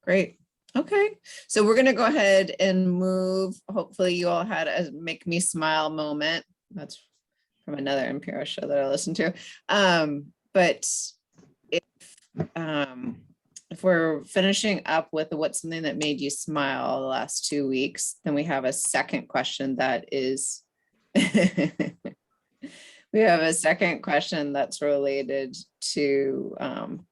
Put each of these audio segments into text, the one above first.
Great. Okay, so we're gonna go ahead and move. Hopefully you all had a make me smile moment. That's from another NPR show that I listened to. But if we're finishing up with what's something that made you smile the last 2 weeks, then we have a second question that is we have a second question that's related to some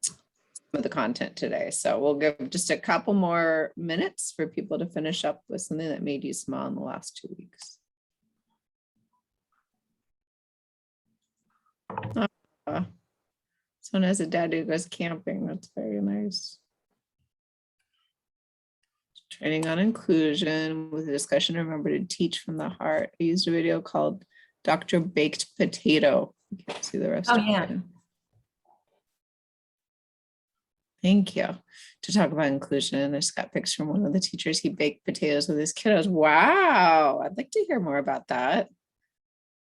of the content today. So we'll give just a couple more minutes for people to finish up with something that made you smile in the last 2 weeks. Someone has a dad who goes camping. That's very nice. Training on inclusion with a discussion. Remember to teach from the heart. I used a video called Dr. Baked Potato. You can't see the rest of it. Thank you. To talk about inclusion. I just got pics from one of the teachers. He baked potatoes with his kiddos. Wow. I'd like to hear more about that.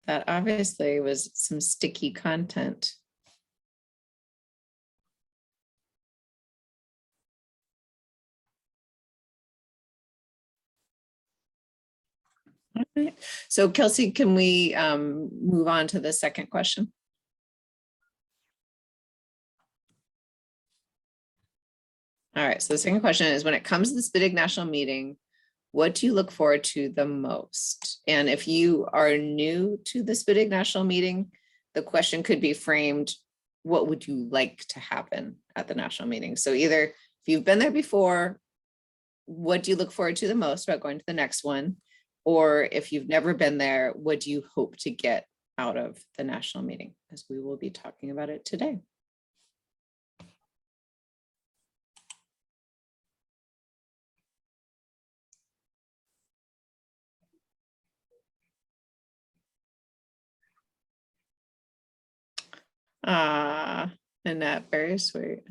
That obviously was some sticky content. All right. So Kelsey, can we move on to the second question? All right, so the second question is, when it comes to the SPIDIG National Meeting, what do you look forward to the most? And if you are new to the SPIDIG National Meeting, the question could be framed, what would you like to happen at the national meeting? So either if you've been there before, what do you look forward to the most about going to the next one? Or if you've never been there, what do you hope to get out of the national meeting? Because we will be talking about it today. Annette, very sweet.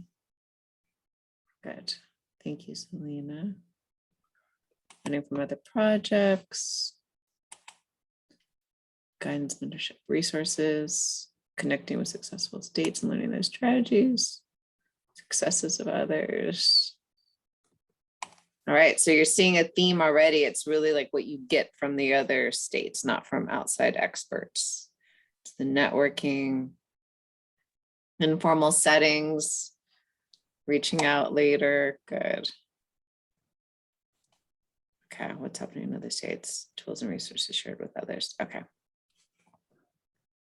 Good. Thank you, Selena. Learning from other projects, guidance, mentorship, resources, connecting with successful states and learning their strategies, successes of others. All right, so you're seeing a theme already. It's really like what you get from the other states, not from outside experts. It's the networking, informal settings, reaching out later. Good. Okay, what's happening in other states? Tools and resources shared with others. Okay.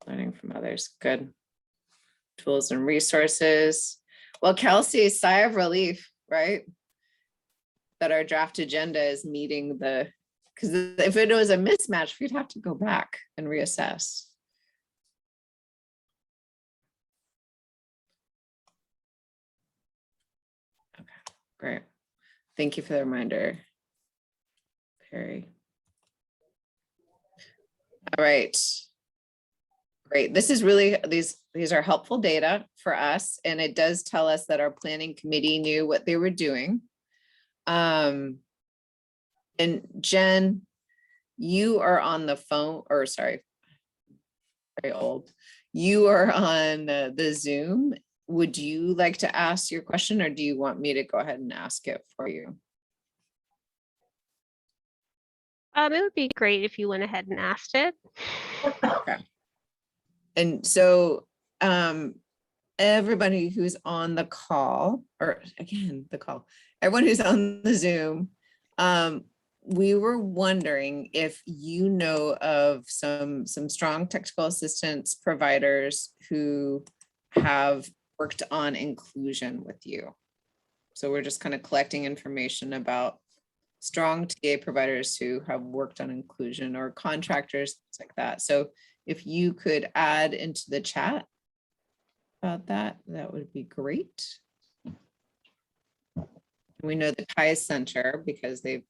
Learning from others. Good. Tools and resources. Well, Kelsey, sigh of relief, right? That our draft agenda is meeting the, because if it was a mismatch, we'd have to go back and reassess. Okay, great. Thank you for the reminder, Perry. All right. Great. This is really, these are helpful data for us, and it does tell us that our planning committee knew what they were doing. And Jen, you are on the phone, or sorry, very old. You are on the Zoom. Would you like to ask your question, or do you want me to go ahead and ask it for you? It would be great if you went ahead and asked it. Okay. And so everybody who's on the call, or again, the call, everyone who's on the Zoom, we were wondering if you know of some strong technical assistance providers who have worked on inclusion with you. So we're just kind of collecting information about strong TA providers who have worked on inclusion, or contractors, things like that. So if you could add into the chat about that, that would be great. We know the TIE Center because they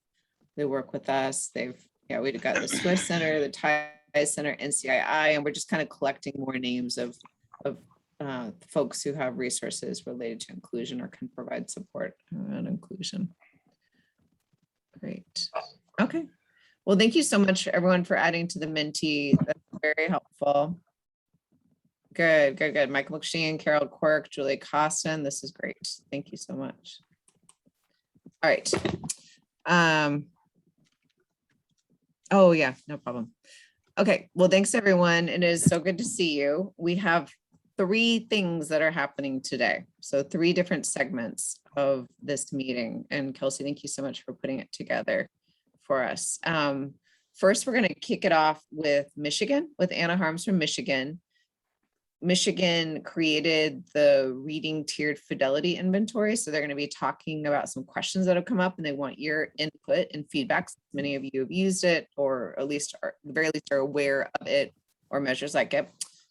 work with us. We've got the Swiss Center, the TIE Center, NCII, and we're just kind of collecting more names of folks who have resources related to inclusion or can provide support on inclusion. Great. Okay. Well, thank you so much, everyone, for adding to the Menti. That's very helpful. Good, good, good. Michael McSheen, Carol Quirk, Julie Costin. This is great. Thank you so much. All right. Oh yeah, no problem. Okay, well, thanks everyone. It is so good to see you. We have 3 things that are happening today. So 3 different segments of this meeting. And Kelsey, thank you so much for putting it together for us. First, we're going to kick it off with Michigan, with Anna Harms from Michigan. Michigan created the reading tiered fidelity inventory. So they're going to be talking about some questions that have come up and they want your input and feedback. Many of you have used it, or at least are, at the very least are aware of it or measures like it.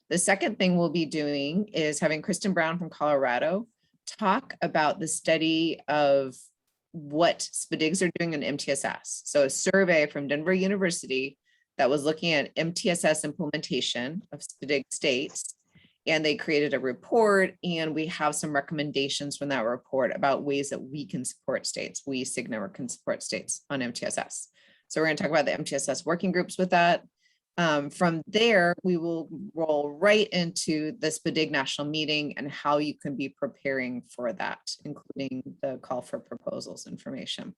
The second thing we'll be doing is having Kristen Brown from Colorado talk about the study of what SPDIGs are doing in MTSS. So a survey from Denver University that was looking at MTSS implementation of SPDIG states. And they created a report, and we have some recommendations from that report about ways that we can support states. We, SIGNA, can support states on MTSS. So we're going to talk about the MTSS working groups with that. From there, we will roll right into the SPDIG national meeting and how you can be preparing for that, including the call for proposals information.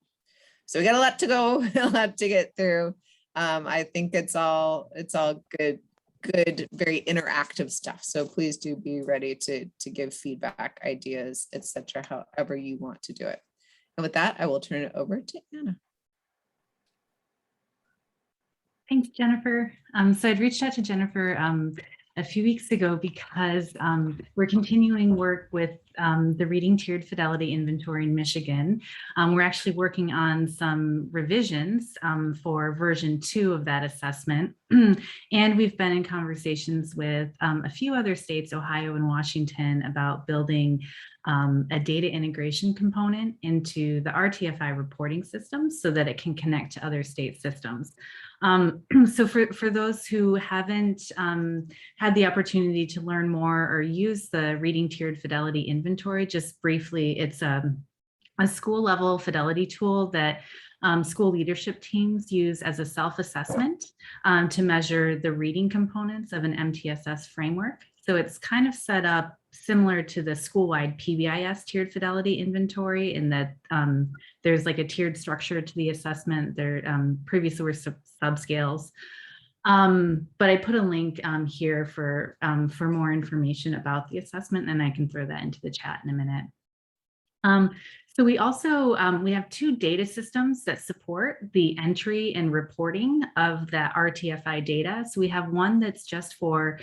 So we got a lot to go, a lot to get through. I think it's all good, very interactive stuff. So please do be ready to give feedback, ideas, etc., however you want to do it. And with that, I will turn it over to Anna. Thanks, Jennifer. So I'd reached out to Jennifer a few weeks ago because we're continuing work with the Reading Tiered Fidelity Inventory in Michigan. We're actually working on some revisions for version 2 of that assessment. And we've been in conversations with a few other states, Ohio and Washington, about building a data integration component into the RTFI reporting system so that it can connect to other state systems. So for those who haven't had the opportunity to learn more or use the Reading Tiered Fidelity Inventory, just briefly, it's a school level fidelity tool that school leadership teams use as a self-assessment to measure the reading components of an MTSS framework. So it's kind of set up similar to the school-wide PBIS tiered fidelity inventory in that there's like a tiered structure to the assessment. There previously were subscales. But I put a link here for more information about the assessment, and I can throw that into the chat in a minute. So we also, we have 2 data systems that support the entry and reporting of that RTFI data. So we have one that's just for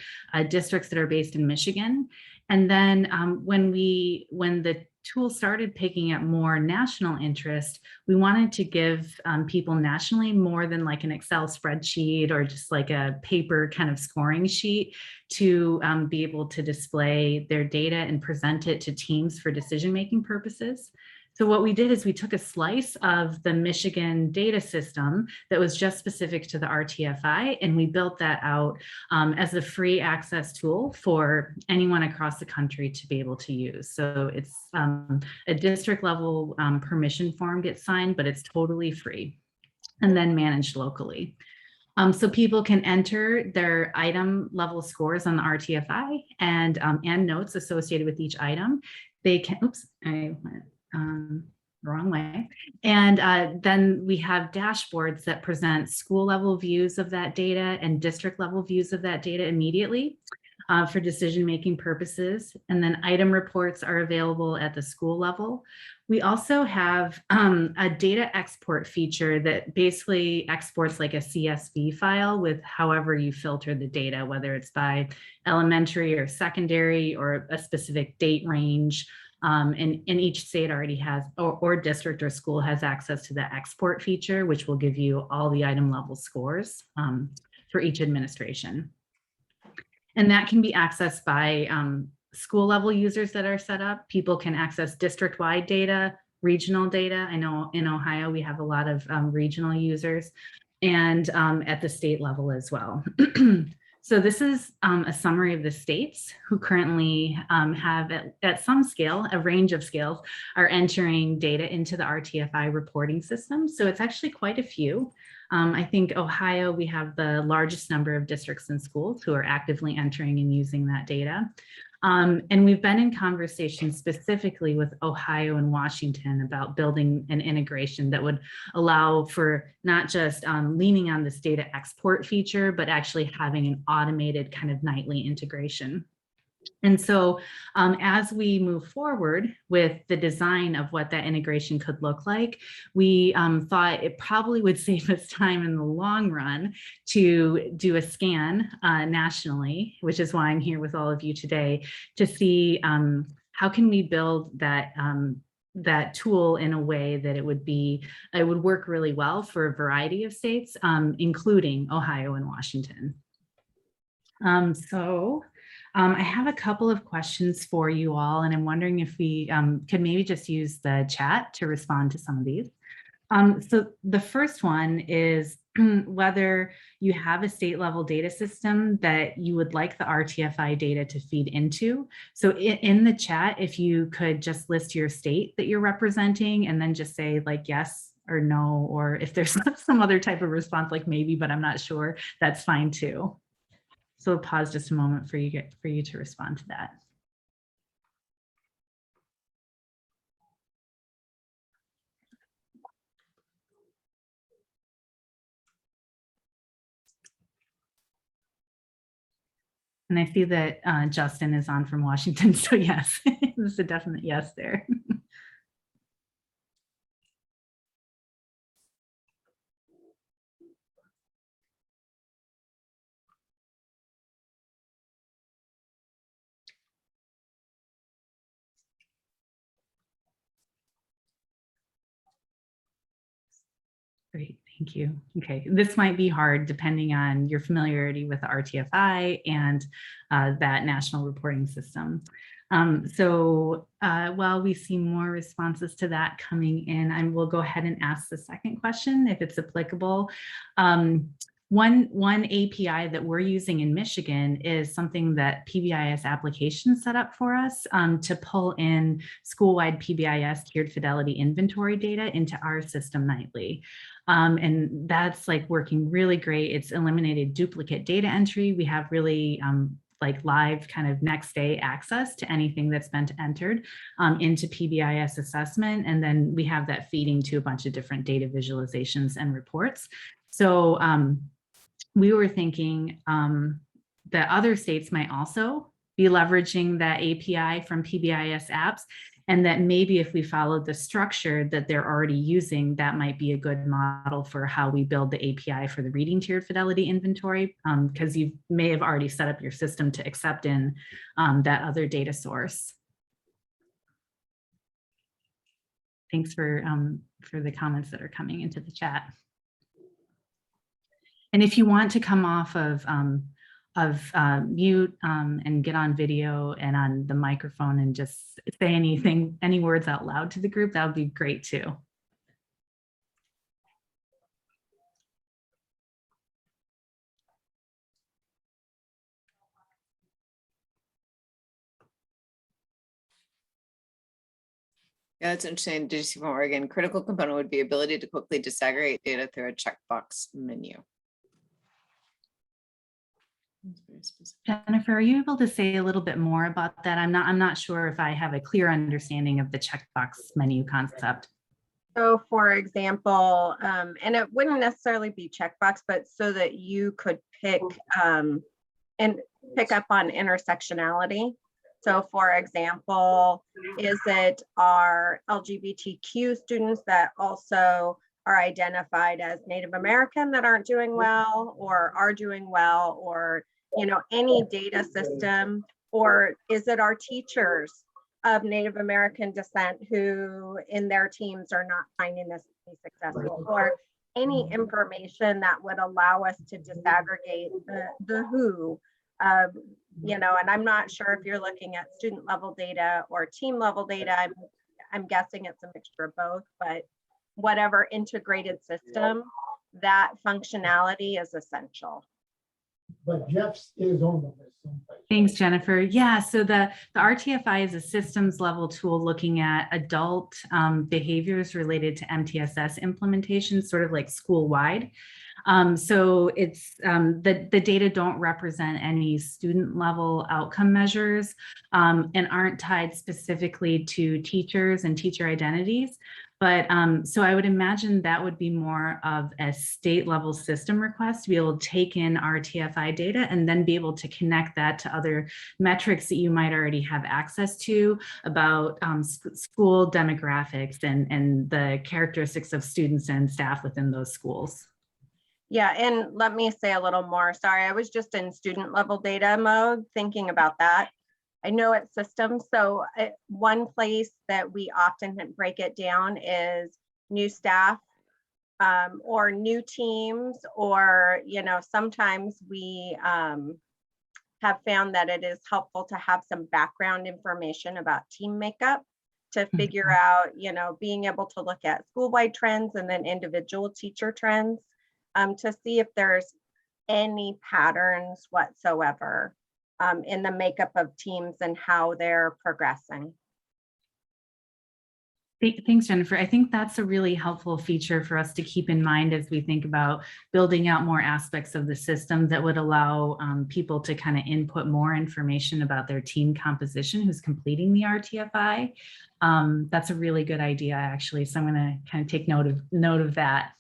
districts that are based in Michigan. And then when the tool started picking up more national interest, we wanted to give people nationally more than like an Excel spreadsheet or just like a paper kind of scoring sheet to be able to display their data and present it to teams for decision-making purposes. So what we did is we took a slice of the Michigan data system that was just specific to the RTFI, and we built that out as a free access tool for anyone across the country to be able to use. So it's a district level permission form gets signed, but it's totally free and then managed locally. So people can enter their item level scores on the RTFI and notes associated with each item. They can, oops, I went wrong way. And then we have dashboards that present school level views of that data and district level views of that data immediately for decision-making purposes. And then item reports are available at the school level. We also have a data export feature that basically exports like a CSV file with however you filter the data, whether it's by elementary or secondary or a specific date range. And each state already has, or district or school has access to the export feature, which will give you all the item level scores for each administration. And that can be accessed by school level users that are set up. People can access district-wide data, regional data. I know in Ohio, we have a lot of regional users, and at the state level as well. So this is a summary of the states who currently have at some scale, a range of scales, are entering data into the RTFI reporting system. So it's actually quite a few. I think Ohio, we have the largest number of districts and schools who are actively entering and using that data. And we've been in conversation specifically with Ohio and Washington about building an integration that would allow for not just leaning on this data export feature, but actually having an automated kind of nightly integration. And so as we move forward with the design of what that integration could look like, we thought it probably would save us time in the long run to do a scan nationally, which is why I'm here with all of you today, to see how can we build that that tool in a way that it would work really well for a variety of states, including Ohio and Washington. I have a couple of questions for you all, and I'm wondering if we could maybe just use the chat to respond to some of these. So the first one is whether you have a state level data system that you would like the RTFI data to feed into. So in the chat, if you could just list your state that you're representing and then just say like yes or no, or if there's some other type of response like maybe, but I'm not sure, that's fine too. So we'll pause just a moment for you to respond to that. And I see that Justin is on from Washington, so yes, this is a definite yes there. Great, thank you. Okay, this might be hard depending on your familiarity with the RTFI and that national reporting system. While we see more responses to that coming in, I will go ahead and ask the second question if it's applicable. One API that we're using in Michigan is something that PBIS application set up for us to pull in school-wide PBIS tiered fidelity inventory data into our system nightly. And that's like working really great. It's eliminated duplicate data entry. We have really like live kind of next day access to anything that's been entered into PBIS assessment. And then we have that feeding to a bunch of different data visualizations and reports. So we were thinking that other states might also be leveraging that API from PBIS apps, and that maybe if we followed the structure that they're already using, that might be a good model for how we build the API for the reading tiered fidelity inventory, because you may have already set up your system to accept in that other data source. Thanks for the comments that are coming into the chat. And if you want to come off of mute and get on video and on the microphone and just say anything, any words out loud to the group, that would be great too. Yeah, it's interesting. Did you see from Oregon? Critical component would be ability to quickly disaggregate data through a checkbox menu. Jennifer, are you able to say a little bit more about that? I'm not sure if I have a clear understanding of the checkbox menu concept. So for example, and it wouldn't necessarily be checkbox, but so that you could pick and pick up on intersectionality. So for example, is it our LGBTQ students that also are identified as Native American that aren't doing well or are doing well, or any data system, or is it our teachers of Native American descent who in their teams are not finding this to be successful, or any information that would allow us to disaggregate the who, and I'm not sure if you're looking at student level data or team level data. I'm guessing it's a mixture of both, but whatever integrated system, that functionality is essential. But Jeff's is on the list someplace. Thanks, Jennifer. Yeah, so the RTFI is a systems level tool looking at adult behaviors related to MTSS implementation, sort of like school-wide. So it's the data don't represent any student level outcome measures and aren't tied specifically to teachers and teacher identities. But so I would imagine that would be more of a state level system request to be able to take in our TFI data and then be able to connect that to other metrics that you might already have access to about school demographics and the characteristics of students and staff within those schools. Yeah, and let me say a little more. Sorry, I was just in student level data mode thinking about that. I know it's systems. So one place that we often break it down is new staff or new teams, or, you know, sometimes we have found that it is helpful to have some background information about team makeup to figure out, you know, being able to look at school-wide trends and then individual teacher trends to see if there's any patterns whatsoever in the makeup of teams and how they're progressing. Thanks, Jennifer. I think that's a really helpful feature for us to keep in mind as we think about building out more aspects of the system that would allow people to kind of input more information about their team composition who's completing the RTFI. That's a really good idea, actually. So I'm going to kind of take note of that.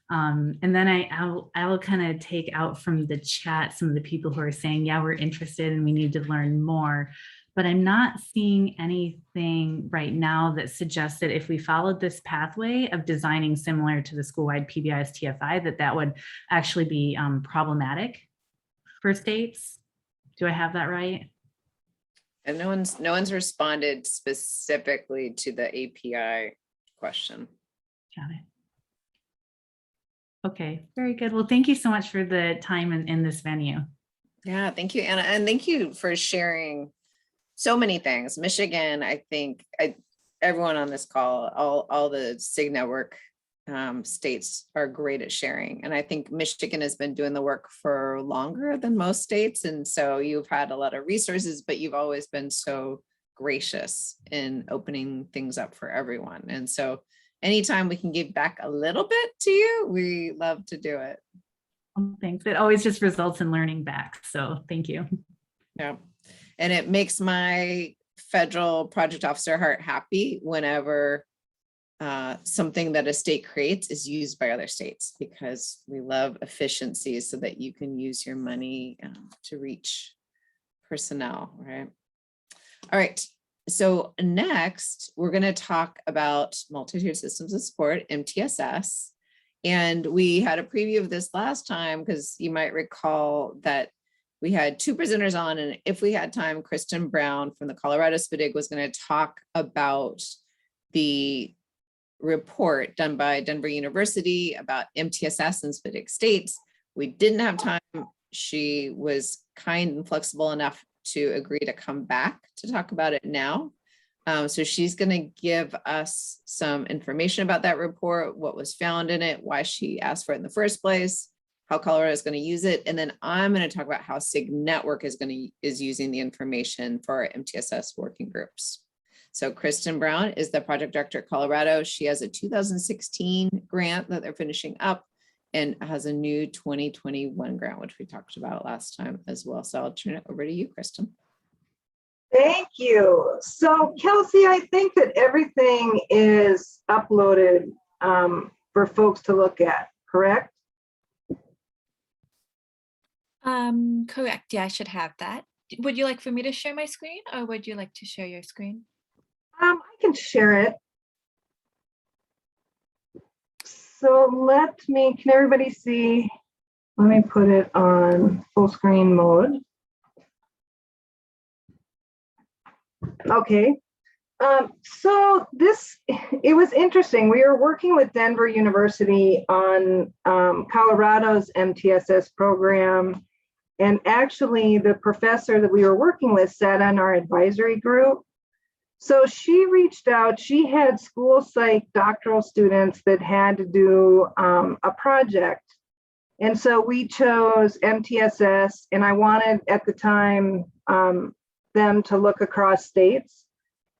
And then I'll kind of take out from the chat some of the people who are saying, yeah, we're interested and we need to learn more. But I'm not seeing anything right now that suggests that if we followed this pathway of designing similar to the school-wide PBIS TFI, that would actually be problematic for states. Do I have that right? And no one's responded specifically to the API question. Got it. Okay, very good. Well, thank you so much for the time in this venue. Yeah, thank you, Anna. And thank you for sharing so many things. Michigan, I think everyone on this call, all the SIG network states are great at sharing. And I think Michigan has been doing the work for longer than most states. And so you've had a lot of resources, but you've always been so gracious in opening things up for everyone. And so anytime we can give back a little bit to you, we love to do it. Oh, thanks. It always just results in learning back. So thank you. Yeah. And it makes my federal project officer heart happy whenever something that a state creates is used by other states, because we love efficiencies so that you can use your money to reach personnel, right? All right. So next, we're going to talk about multi-tiered systems of support, MTSS. And we had a preview of this last time because you might recall that we had two presenters on, and if we had time, Kristen Brown from the Colorado SPDIG was going to talk about the report done by Denver University about MTSS and SPDIG states. We didn't have time. She was kind and flexible enough to agree to come back to talk about it now. So she's going to give us some information about that report, what was found in it, why she asked for it in the first place, how Colorado is going to use it. And then I'm going to talk about how SIG Network is using the information for our MTSS working groups. So Kristen Brown is the project director at Colorado. She has a 2016 grant that they're finishing up and has a new 2021 grant, which we talked about last time as well. So I'll turn it over to you, Kristen. Thank you. So Kelsey, I think that everything is uploaded for folks to look at, correct? Correct. Yeah, I should have that. Would you like for me to share my screen, or would you like to share your screen? I can share it. So can everybody see? Let me put it on full screen mode. Okay. So it was interesting. We were working with Denver University on Colorado's MTSS program. And actually the professor that we were working with sat on our advisory group. So she reached out, she had school psych doctoral students that had to do a project. And so we chose MTSS, and I wanted at the time them to look across states.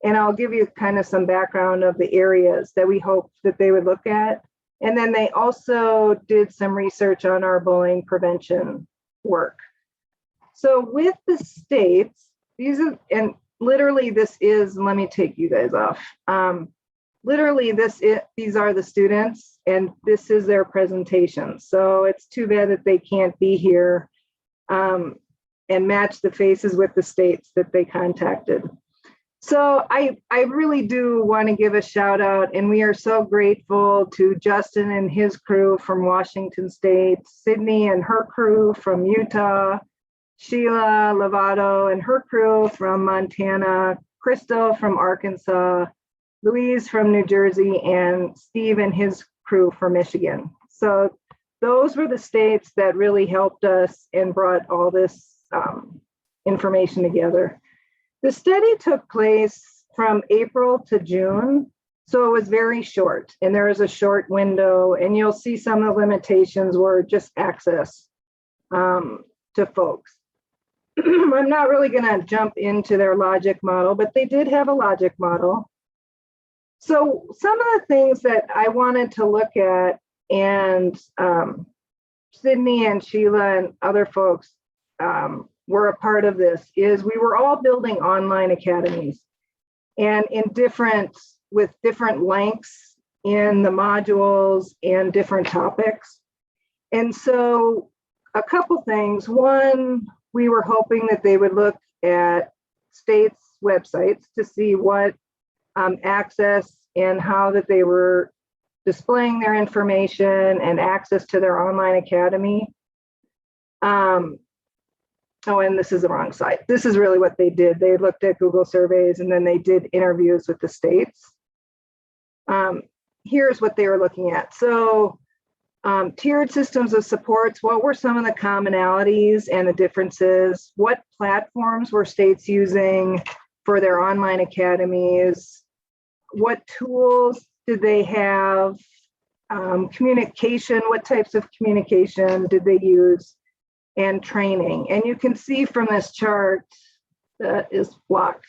And I'll give you kind of some background of the areas that we hoped that they would look at. And then they also did some research on our bullying prevention work. So with the states, these are, and literally this is, let me take you guys off. Literally these are the students and this is their presentation. So it's too bad that they can't be here and match the faces with the states that they contacted. So I really do want to give a shout out, and we are so grateful to Justin and his crew from Washington State, Sydney and her crew from Utah, Sheila Lovato and her crew from Montana, Crystal from Arkansas, Louise from New Jersey, and Steve and his crew from Michigan. So those were the states that really helped us and brought all this information together. The study took place from April to June, so it was very short, and there is a short window, and you'll see some of the limitations were just access to folks. I'm not really going to jump into their logic model, but they did have a logic model. So some of the things that I wanted to look at, and Sydney and Sheila and other folks were a part of this, is we were all building online academies, and with different lengths in the modules and different topics. And so a couple things. One, we were hoping that they would look at states' websites to see what access and how that they were displaying their information and access to their online academy. Oh, and this is the wrong site. This is really what they did. They looked at Google surveys and then they did interviews with the states. Here's what they were looking at. So tiered systems of supports, what were some of the commonalities and the differences? What platforms were states using for their online academies? What tools did they have? Communication, what types of communication did they use? And training. And you can see from this chart that is blocked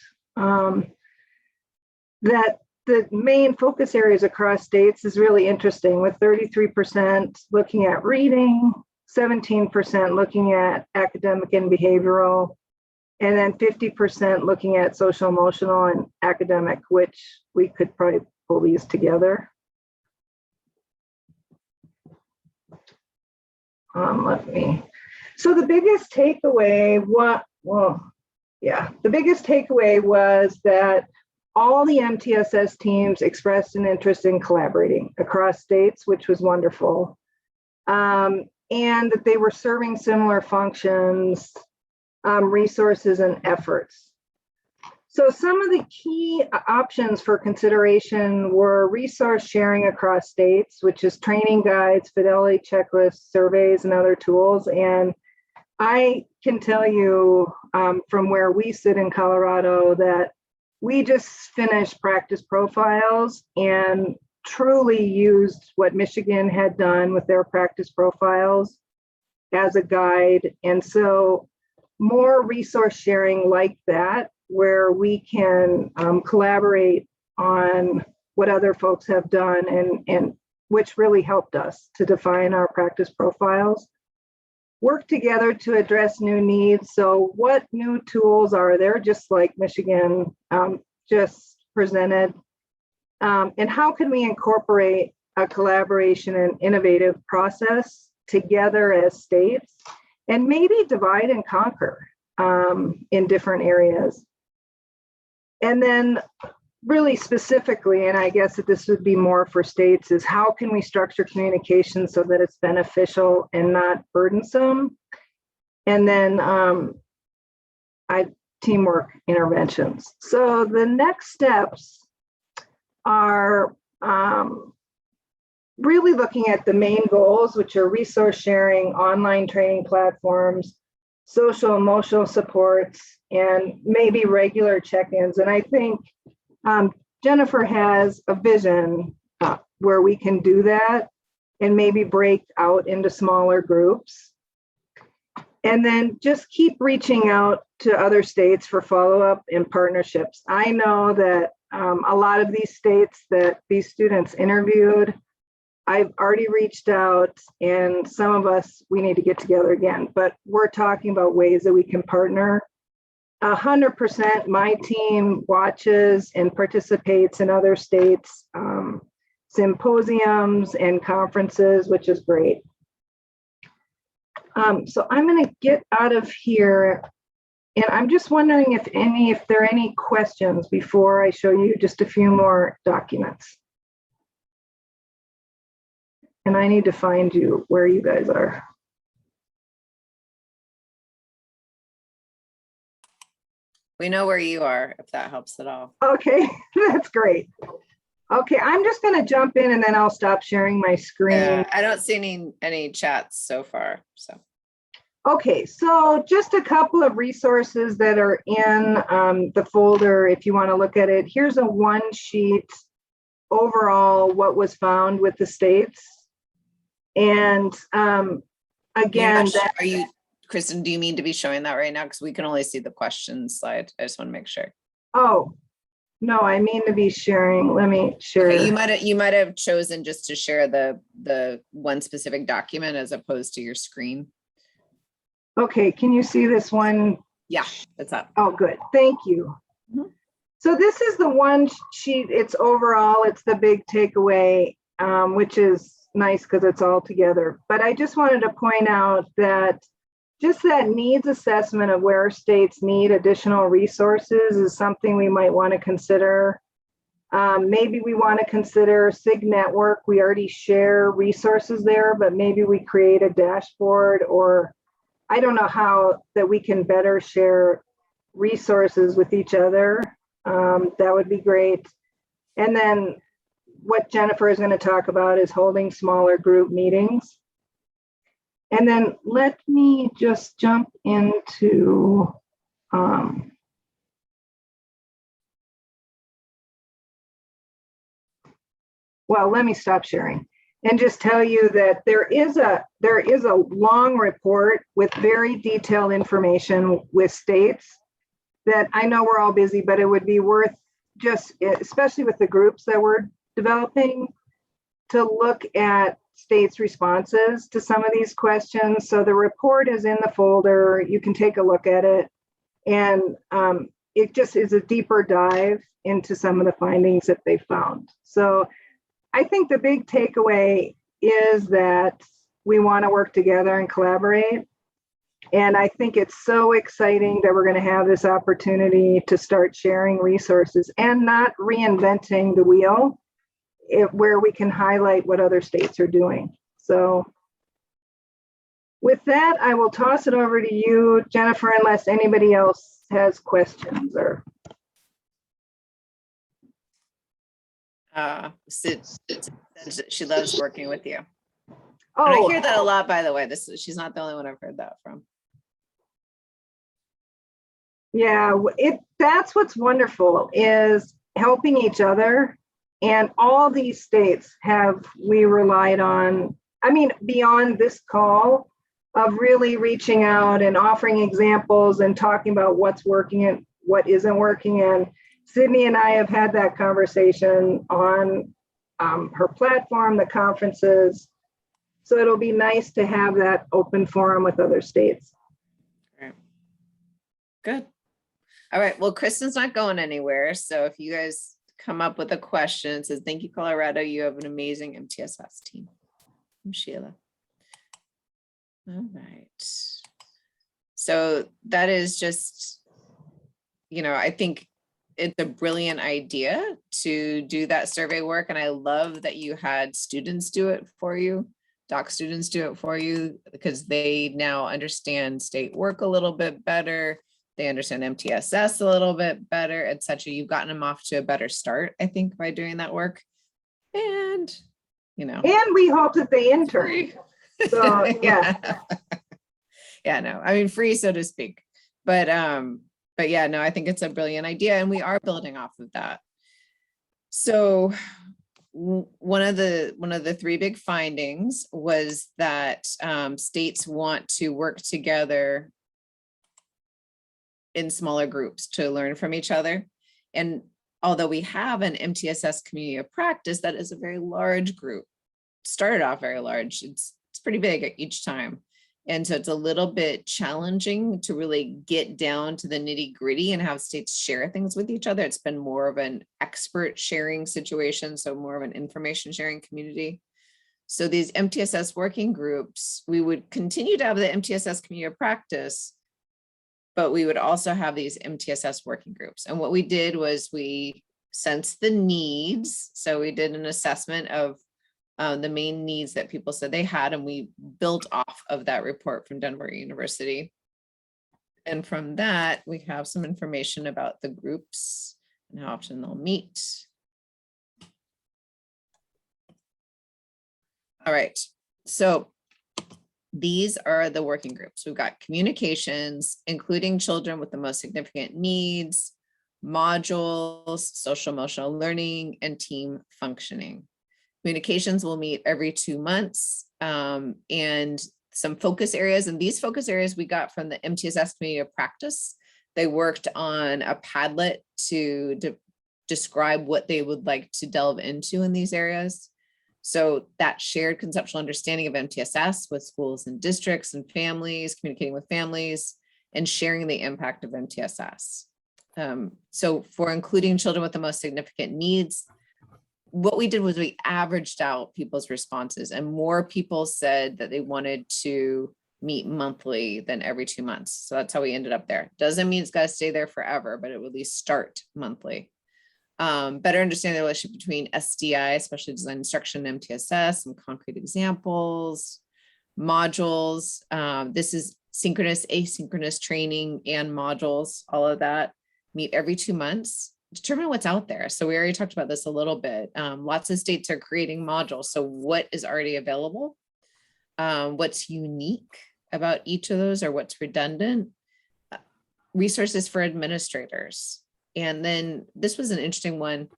that the main focus areas across states is really interesting, with 33% looking at reading, 17% looking at academic and behavioral, and then 50% looking at social emotional and academic, which we could probably pull these together. So the biggest takeaway, the biggest takeaway was that all the MTSS teams expressed an interest in collaborating across states, which was wonderful, and that they were serving similar functions, resources, and efforts. So some of the key options for consideration were resource sharing across states, which is training guides, fidelity checklists, surveys, and other tools. And I can tell you from where we sit in Colorado that we just finished practice profiles and truly used what Michigan had done with their practice profiles as a guide. And so more resource sharing like that, where we can collaborate on what other folks have done, and which really helped us to define our practice profiles. Work together to address new needs. So what new tools are there, just like Michigan just presented? And how can we incorporate a collaboration and innovative process together as states, and maybe divide and conquer in different areas? And then really specifically, and I guess that this would be more for states, is how can we structure communication so that it's beneficial and not burdensome? And then teamwork interventions. So the next steps are really looking at the main goals, which are resource sharing, online training platforms, social emotional supports, and maybe regular check-ins. And I think Jennifer has a vision where we can do that and maybe break out into smaller groups. And then just keep reaching out to other states for follow-up and partnerships. I know that a lot of these states that these students interviewed I've already reached out, and some of us, we need to get together again, but we're talking about ways that we can partner. 100% my team watches and participates in other states' symposiums and conferences, which is great. So I'm going to get out of here, and I'm just wondering if there are any questions before I show you just a few more documents. And I need to find you where you guys are. We know where you are, if that helps at all. Okay, that's great. Okay, I'm just going to jump in and then I'll stop sharing my screen. I don't see any chats so far, so. Okay, so just a couple of resources that are in the folder if you want to look at it. Here's a one sheet overall what was found with the states. And again, Are you, Kristen, do you mean to be showing that right now? Because we can only see the questions slide. I just want to make sure. oh, no, I mean to be sharing. Let me share. Okay, you might have chosen just to share the one specific document as opposed to your screen. Okay, can you see this one? Yeah, that's up. Oh, good. Thank you. Mhm. So this is the one sheet. It's overall, it's the big takeaway, which is nice because it's all together. But I just wanted to point out that just that needs assessment of where states need additional resources is something we might want to consider. Maybe we want to consider SIG Network. We already share resources there, but maybe we create a dashboard, or I don't know how that we can better share resources with each other. That would be great. And then what Jennifer is going to talk about is holding smaller group meetings. And then let me just jump into well, let me stop sharing and just tell you that there is a long report with very detailed information with states that I know we're all busy, but it would be worth just, especially with the groups that we're developing, to look at states' responses to some of these questions. So the report is in the folder. You can take a look at it. And it just is a deeper dive into some of the findings that they found. So I think the big takeaway is that we want to work together and collaborate. And I think it's so exciting that we're going to have this opportunity to start sharing resources and not reinventing the wheel, where we can highlight what other states are doing. So with that, I will toss it over to you, Jennifer, unless anybody else has questions or. Sid, she loves working with you. Oh, And I hear that a lot, by the way. She's not the only one I've heard that from. yeah, that's what's wonderful is helping each other. And all these states we relied on, I mean, beyond this call, of really reaching out and offering examples and talking about what's working and what isn't working. And Sydney and I have had that conversation on her platform, the conferences. So it'll be nice to have that open forum with other states. All right. Good. All right. Well, Kristen's not going anywhere. So if you guys come up with a question, it says, thank you, Colorado. You have an amazing MTSS team. I'm Sheila. All right. So that is just, I think it's a brilliant idea to do that survey work. And I love that you had students do it for you, doc students do it for you, because they now understand state work a little bit better. They understand MTSS a little bit better, et cetera. You've gotten them off to a better start, I think, by doing that work. And, And we hope that they intern. So, yeah. Yeah, no, I mean, free, so to speak. But yeah, no, I think it's a brilliant idea, and we are building off of that. So one of the three big findings was that states want to work together in smaller groups to learn from each other. And although we have an MTSS community of practice, that is a very large group. started off very large. It's pretty big each time. And so it's a little bit challenging to really get down to the nitty gritty and have states share things with each other. It's been more of an expert sharing situation, so more of an information sharing community. So these MTSS working groups, we would continue to have the MTSS community of practice, but we would also have these MTSS working groups. And what we did was we sensed the needs. So we did an assessment of the main needs that people said they had, and we built off of that report from Denver University. And from that, we have some information about the groups and how often they'll meet. All right, so these are the working groups. We've got communications, including children with the most significant needs, modules, social emotional learning, and team functioning. Communications will meet every 2 months, and some focus areas. And these focus areas we got from the MTSS community of practice. They worked on a Padlet to describe what they would like to delve into in these areas. So that shared conceptual understanding of MTSS with schools and districts and families, communicating with families, and sharing the impact of MTSS. So for including children with the most significant needs, what we did was we averaged out people's responses, and more people said that they wanted to meet monthly than every 2 months. So that's how we ended up there. Doesn't mean it's got to stay there forever, but it will at least start monthly. Better understand the relationship between SDI, especially design instruction, and MTSS, some concrete examples, modules. This is synchronous, asynchronous training and modules, all of that. Meet every 2 months. Determine what's out there. So we already talked about this a little bit. Lots of states are creating modules. So what is already available? What's unique about each of those, or what's redundant? Resources for administrators. And then this was an interesting one,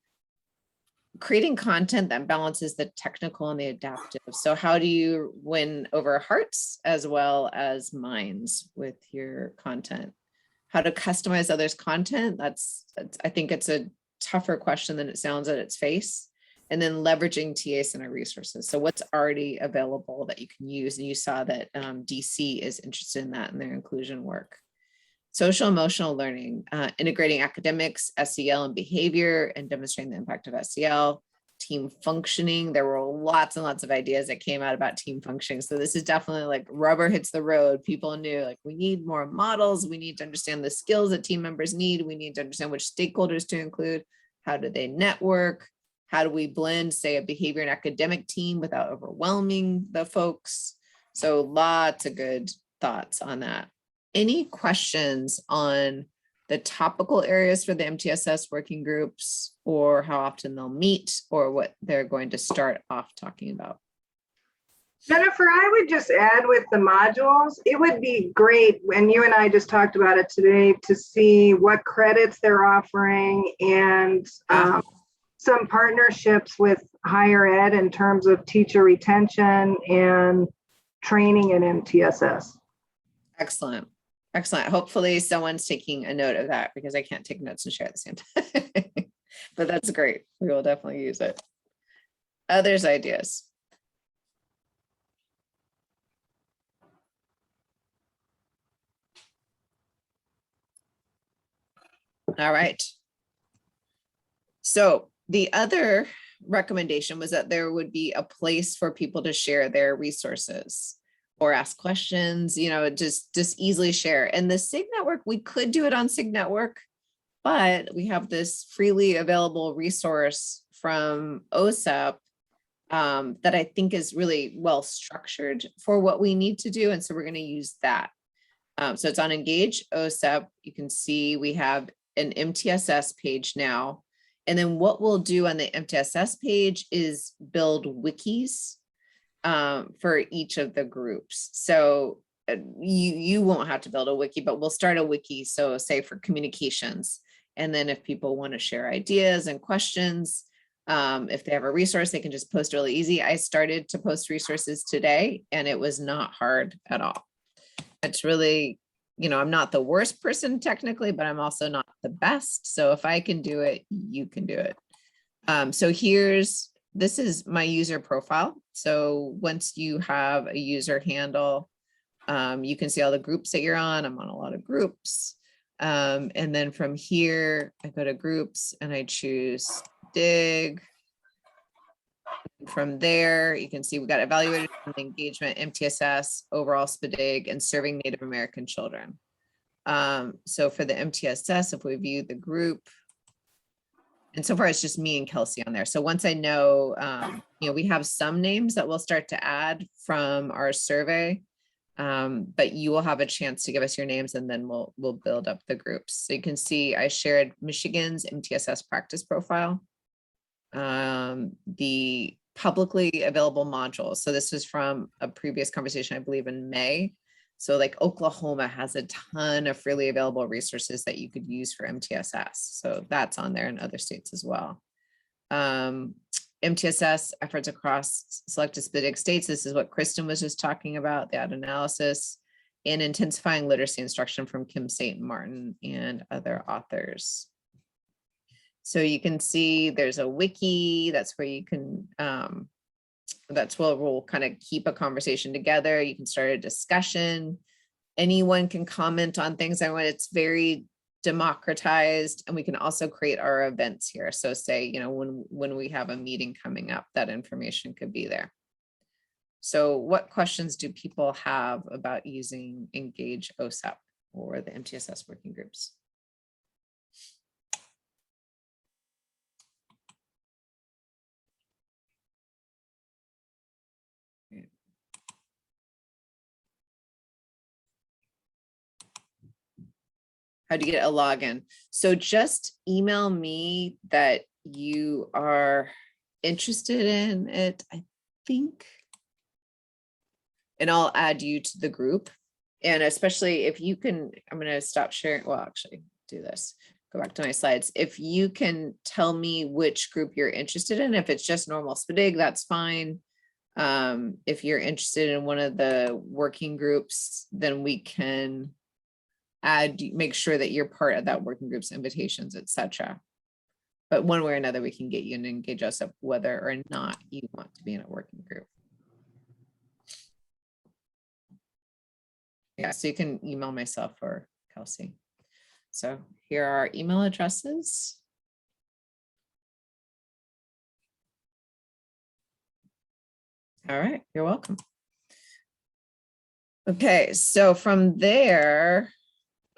creating content that balances the technical and the adaptive. So how do you win over hearts as well as minds with your content? How to customize others' content? That's I think it's a tougher question than it sounds at its face. And then leveraging TA Center resources. So what's already available that you can use? And you saw that DC is interested in that in their inclusion work. Social emotional learning, integrating academics, SEL, and behavior, and demonstrating the impact of SEL. Team functioning. There were lots and lots of ideas that came out about team functioning. So this is definitely like rubber hits the road. People knew like we need more models. We need to understand the skills that team members need. We need to understand which stakeholders to include. How do they network? How do we blend, say, a behavior and academic team without overwhelming the folks? So lots of good thoughts on that. Any questions on the topical areas for the MTSS working groups, or how often they'll meet, or what they're going to start off talking about? Jennifer, I would just add with the modules, it would be great, and you and I just talked about it today, to see what credits they're offering and some partnerships with higher ed in terms of teacher retention and training in MTSS. Excellent. Excellent. Hopefully someone's taking a note of that, because I can't take notes and share at the same time. But that's great. We will definitely use it. Others' ideas? All right. So the other recommendation was that there would be a place for people to share their resources or ask questions, you know, just easily share. And the SIG network, we could do it on SIG network, but we have this freely available resource from OSEP that I think is really well structured for what we need to do. And so we're going to use that. So it's on Engage OSEP. You can see we have an MTSS page now. And then what we'll do on the MTSS page is build wikis for each of the groups. So you won't have to build a wiki, but we'll start a wiki. So say for communications, and then if people want to share ideas and questions, if they have a resource, they can just post really easy. I started to post resources today, and it was not hard at all. It's really, you know, I'm not the worst person technically, but I'm also not the best. So if I can do it, you can do it. So this is my user profile. So once you have a user handle, you can see all the groups that you're on. I'm on a lot of groups. And then from here, I go to groups and I choose dig. From there, you can see we got evaluated engagement, MTSS, overall SPDIG, and serving Native American children. So for the MTSS, if we view the group, and so far it's just me and Kelsey on there. So once I know, we have some names that we'll start to add from our survey, but you will have a chance to give us your names and then we'll build up the groups. So you can see I shared Michigan's MTSS practice profile, the publicly available modules. So this is from a previous conversation, I believe in May. So like Oklahoma has a ton of freely available resources that you could use for MTSS. So that's on there in other states as well. MTSS efforts across selected SPDIG states. This is what Kristen was just talking about, the analysis and intensifying literacy instruction from Kim St. Martin and other authors. So you can see there's a wiki, that's where you can, that's where we'll kind of keep a conversation together. You can start a discussion. Anyone can comment on things. It's very democratized, and we can also create our events here. So say, when we have a meeting coming up, that information could be there. So what questions do people have about using Engage OSEP or the MTSS working groups? How do you get a login? So just email me that you are interested in it, I think. And I'll add you to the group. And especially if you can, I'm going to stop sharing. Well, actually do this. Go back to my slides. If you can tell me which group you're interested in, if it's just normal SPDIG, that's fine. If you're interested in one of the working groups, then we can make sure that you're part of that working group's invitations, etc. But one way or another, we can get you and Engage OSEP whether or not you want to be in a working group. Yeah, so you can email myself or Kelsey. So here are our email addresses. All right, you're welcome. Okay, so from there,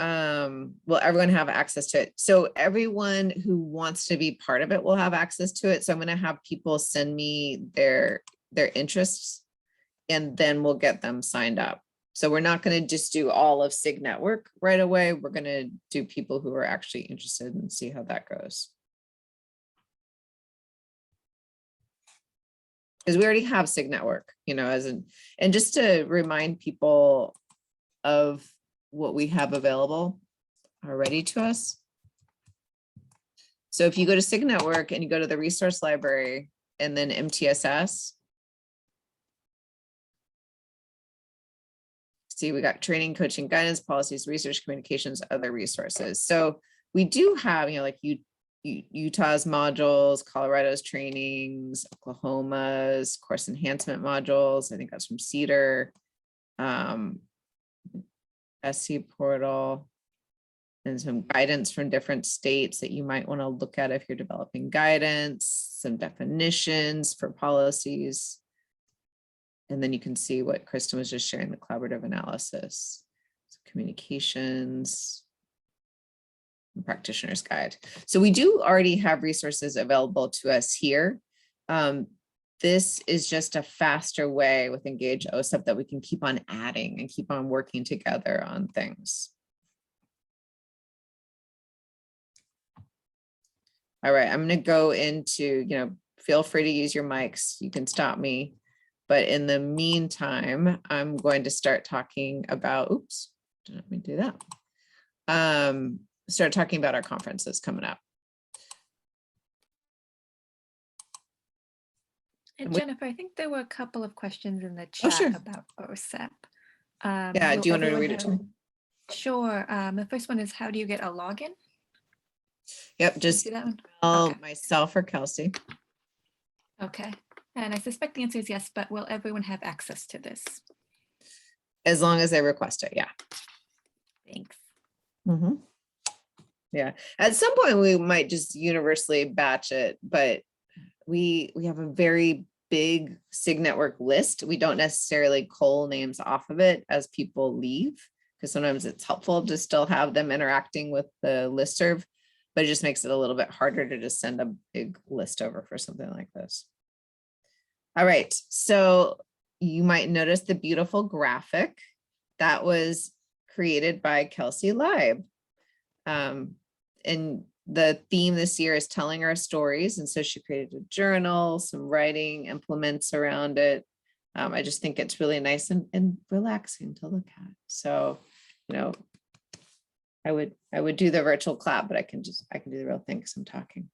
will everyone have access to it? So everyone who wants to be part of it will have access to it. So I'm going to have people send me their interests, and then we'll get them signed up. So we're not going to just do all of SIG Network right away. We're going to do people who are actually interested and see how that goes. Because we already have SIG Network, and just to remind people of what we have available already to us. So if you go to SIG Network and you go to the resource library and then MTSS, see, we got training, coaching, guidance, policies, research, communications, other resources. So we do have, like Utah's modules, Colorado's trainings, Oklahoma's course enhancement modules. I think that's from CEDAR, SC portal, and some guidance from different states that you might want to look at if you're developing guidance, some definitions for policies. And then you can see what Kristen was just sharing, the collaborative analysis, communications, and practitioner's guide. So we do already have resources available to us here. This is just a faster way with Engage OSEP that we can keep on adding and keep on working together on things. All right, I'm going to go into, feel free to use your mics. You can stop me. But in the meantime, I'm going to start talking about, oops, let me do that. Start talking about our conferences coming up. And Jennifer, I think there were a couple of questions in the chat sure. about OSEP. Yeah, do you want to read it to me? Sure. The first one is, how do you get a login? Yep, just that one? email Okay. myself or Kelsey. Okay. And I suspect the answer is yes, but will everyone have access to this? As long as they request it, yeah. Thanks. Mhm. Yeah, at some point we might just universally batch it, but we have a very big SIG network list. We don't necessarily cull names off of it as people leave, because sometimes it's helpful to still have them interacting with the listserv, but it just makes it a little bit harder to just send a big list over for something like this. All right, so you might notice the beautiful graphic that was created by Kelsey Leib. And the theme this year is telling our stories. And so she created a journal, some writing implements around it. I just think it's really nice and relaxing to look at. So, you know, I would do the virtual clap, but I can do the real thing because I'm talking.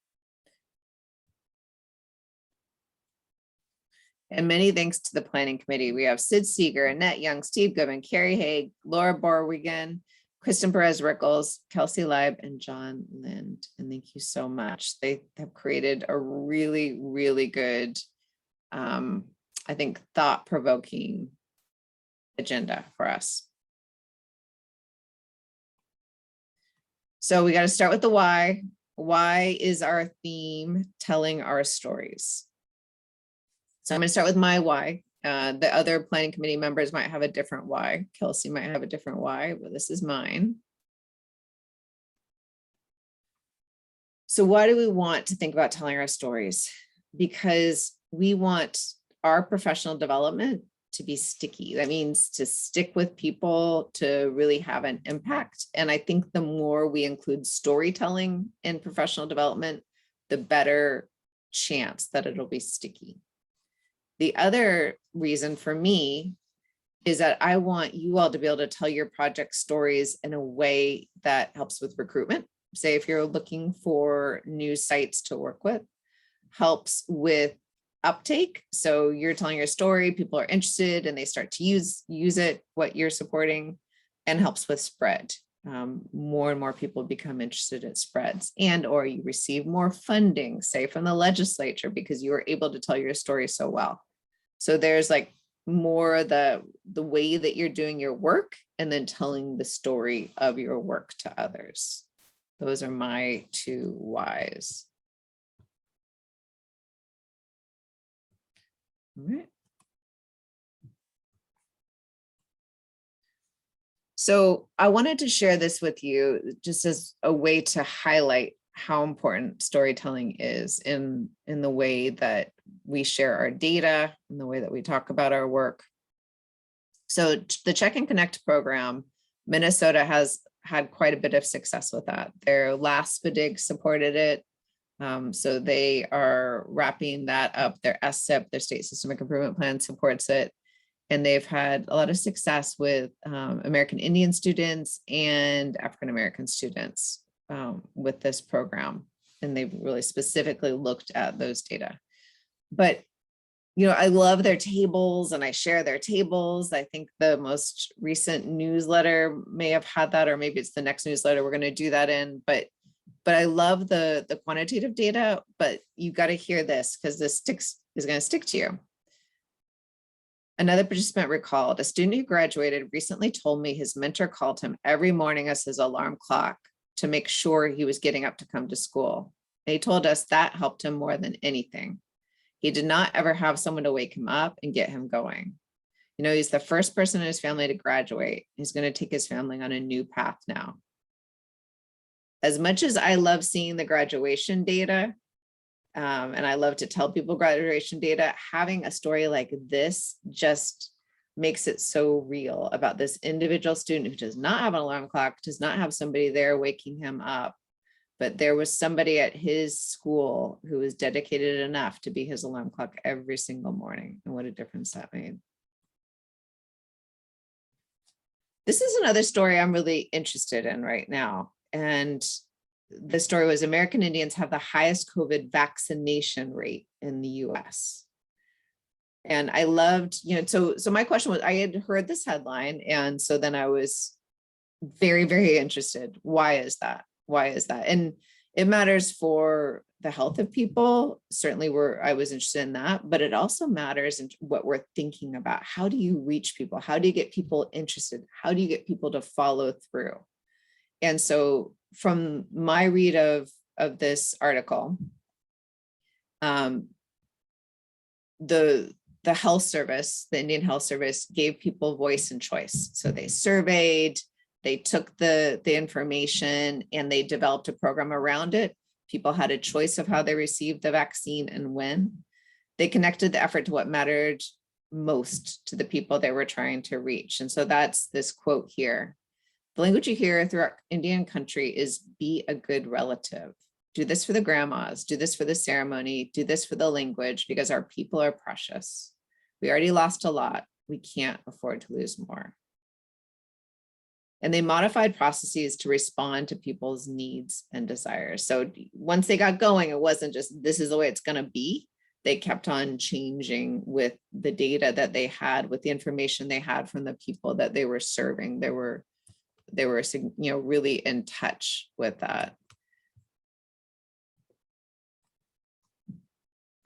And many thanks to the planning committee. We have Sid Seeger, Annette Young, Steve Goodman, Carrie Haig, Laura Borwigan, Kristen Perez Rickles, Kelsey Leib, and John Lind. And thank you so much. They have created a really, really good, I think, thought-provoking agenda for us. So we got to start with the why. Why is our theme telling our stories? So I'm going to start with my why. The other planning committee members might have a different why. Kelsey might have a different why, but this is mine. So why do we want to think about telling our stories? Because we want our professional development to be sticky. That means to stick with people, to really have an impact. And I think the more we include storytelling in professional development, the better chance that it'll be sticky. The other reason for me is that I want you all to be able to tell your project stories in a way that helps with recruitment. Say if you're looking for new sites to work with, helps with uptake. So you're telling your story, people are interested and they start to use it, what you're supporting, and helps with spread. More and more people become interested in spreads, and or you receive more funding, say from the legislature, because you were able to tell your story so well. So there's like more the way that you're doing your work and then telling the story of your work to others. Those are my two whys. All right. So I wanted to share this with you just as a way to highlight how important storytelling is in the way that we share our data, in the way that we talk about our work. So the Check and Connect program, Minnesota has had quite a bit of success with that. Their last SPDIG supported it. So they are wrapping that up. Their SSIP, their State Systemic Improvement Plan, supports it. And they've had a lot of success with American Indian students and African American students with this program. And they've really specifically looked at those data. But, you know, I love their tables and I share their tables. I think the most recent newsletter may have had that, or maybe it's the next newsletter we're going to do that in. But I love the quantitative data, but you got to hear this because this is going to stick to you. Another participant recalled, a student who graduated recently told me his mentor called him every morning as his alarm clock to make sure he was getting up to come to school. And he told us that helped him more than anything. He did not ever have someone to wake him up and get him going. You know, he's the first person in his family to graduate. He's going to take his family on a new path now. As much as I love seeing the graduation data, and I love to tell people graduation data, having a story like this just makes it so real about this individual student who does not have an alarm clock, does not have somebody there waking him up, but there was somebody at his school who was dedicated enough to be his alarm clock every single morning. And what a difference that made. This is another story I'm really interested in right now. And the story was American Indians have the highest COVID vaccination rate in the US. And I loved, you know, so my question was, I had heard this headline. And so then I was very, very interested. Why is that? Why is that? And it matters for the health of people. Certainly I was interested in that, but it also matters in what we're thinking about. How do you reach people? How do you get people interested? How do you get people to follow through? And so from my read of this article, the health service, the Indian Health Service, gave people voice and choice. So they surveyed, they took the information, and they developed a program around it. People had a choice of how they received the vaccine and when. They connected the effort to what mattered most to the people they were trying to reach. And so that's this quote here. The language you hear throughout Indian country is be a good relative. Do this for the grandmas, do this for the ceremony, do this for the language, because our people are precious. We already lost a lot. We can't afford to lose more. And they modified processes to respond to people's needs and desires. So once they got going, it wasn't just, this is the way it's going to be. They kept on changing with the data that they had, with the information they had from the people that they were serving. They were really in touch with that.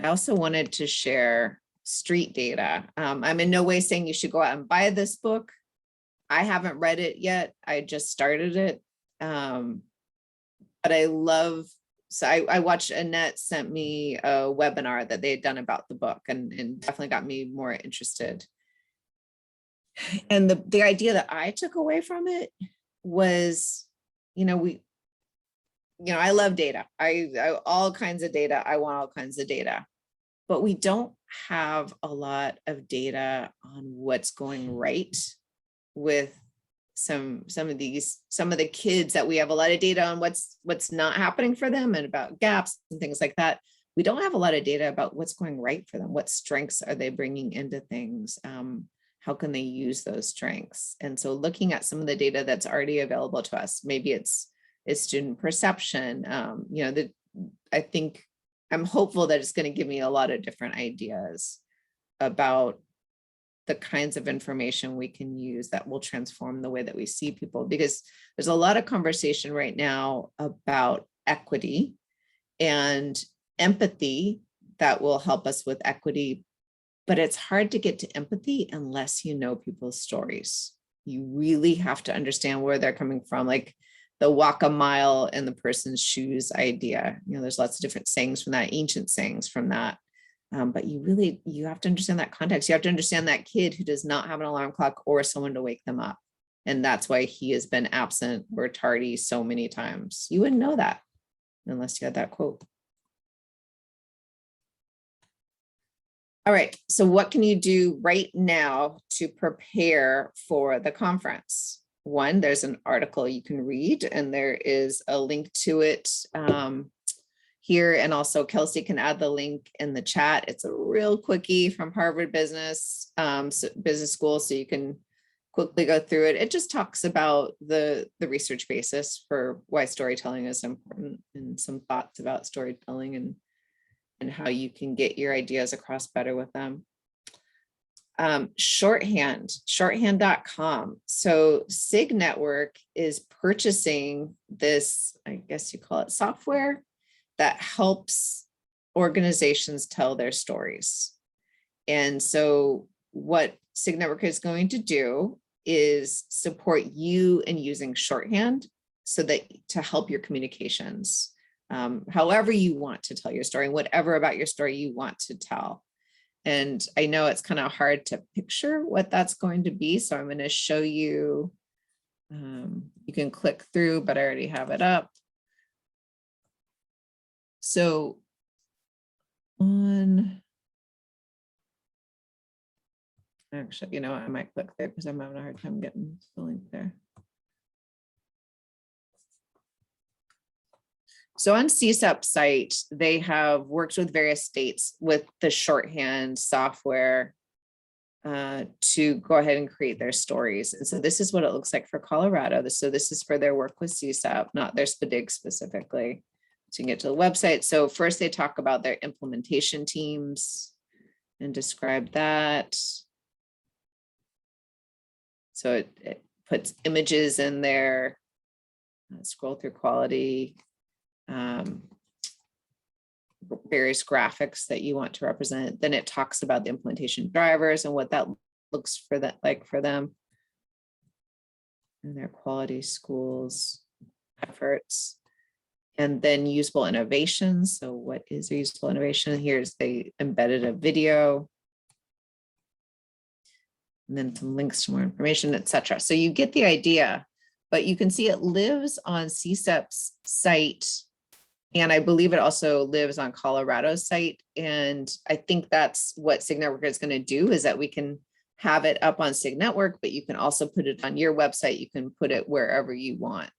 I also wanted to share street data. I'm in no way saying you should go out and buy this book. I haven't read it yet. I just started it. But I love, so I watched, Annette sent me a webinar that they had done about the book, and definitely got me more interested. And the idea that I took away from it was, I love data. I all kinds of data. I want all kinds of data, but we don't have a lot of data on what's going right with some of the kids that we have a lot of data on what's not happening for them, and about gaps and things like that. We don't have a lot of data about what's going right for them. What strengths are they bringing into things? How can they use those strengths? And so looking at some of the data that's already available to us, maybe it's student perception. I think I'm hopeful that it's going to give me a lot of different ideas about the kinds of information we can use that will transform the way that we see people, because there's a lot of conversation right now about equity and empathy that will help us with equity, but it's hard to get to empathy unless you know people's stories. You really have to understand where they're coming from, like the walk a mile in the person's shoes idea. There's lots of different sayings from that, ancient sayings from that. But you have to understand that context. You have to understand that kid who does not have an alarm clock or someone to wake them up. And that's why he has been absent or tardy so many times. You wouldn't know that unless you had that quote. All right, so what can you do right now to prepare for the conference? One, there's an article you can read, and there is a link to it here. And also Kelsey can add the link in the chat. It's a real quickie from Harvard Business School, so you can quickly go through it. It just talks about the research basis for why storytelling is important, and some thoughts about storytelling and how you can get your ideas across better with them. Shorthand.com. So SIG Network is purchasing this, I guess you call it software, that helps organizations tell their stories. And so what SIG Network is going to do is support you in using shorthand to help your communications. However you want to tell your story, whatever about your story you want to tell. And I know it's kind of hard to picture what that's going to be. So I'm going to show you, you can click through, but I already have it up. So actually, I might click there because I'm having a hard time getting the link there. So on CSEP's site, they have worked with various states with the shorthand software to go ahead and create their stories. And so this is what it looks like for Colorado. So this is for their work with CSEP, not their SPDIG specifically. So you can get to the website. So first they talk about their implementation teams and describe that. So it puts images in there, scroll through quality. various graphics that you want to represent. Then it talks about the implementation drivers and what that looks for that like for them and their quality schools efforts. And then usable innovations. So what is a usable innovation? Here's they embedded a video. And then some links to more information, etc. So you get the idea, but you can see it lives on CSEP's site. And I believe it also lives on Colorado's site. And I think that's what SIG Network is going to do, is that we can have it up on SIG Network, but you can also put it on your website. You can put it wherever you want.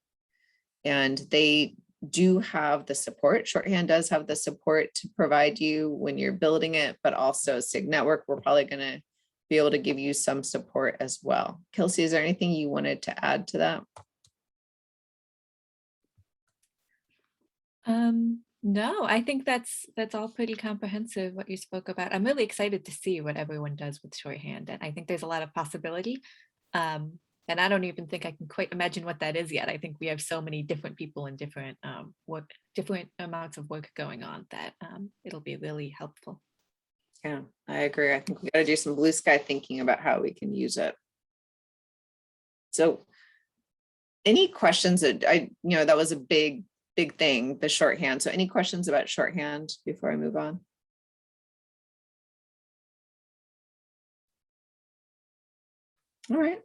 And they do have the support. Shorthand does have the support to provide you when you're building it, but also SIG Network, we're probably going to be able to give you some support as well. Kelsey, is there anything you wanted to add to that? No, I think that's all pretty comprehensive what you spoke about. I'm really excited to see what everyone does with shorthand, and I think there's a lot of possibility. And I don't even think I can quite imagine what that is yet. I think we have so many different people and different different amounts of work going on that it'll be really helpful. Yeah, I agree. I think we got to do some blue sky thinking about how we can use it. So any questions that that was a big thing, the shorthand. So any questions about shorthand before I move on? All right.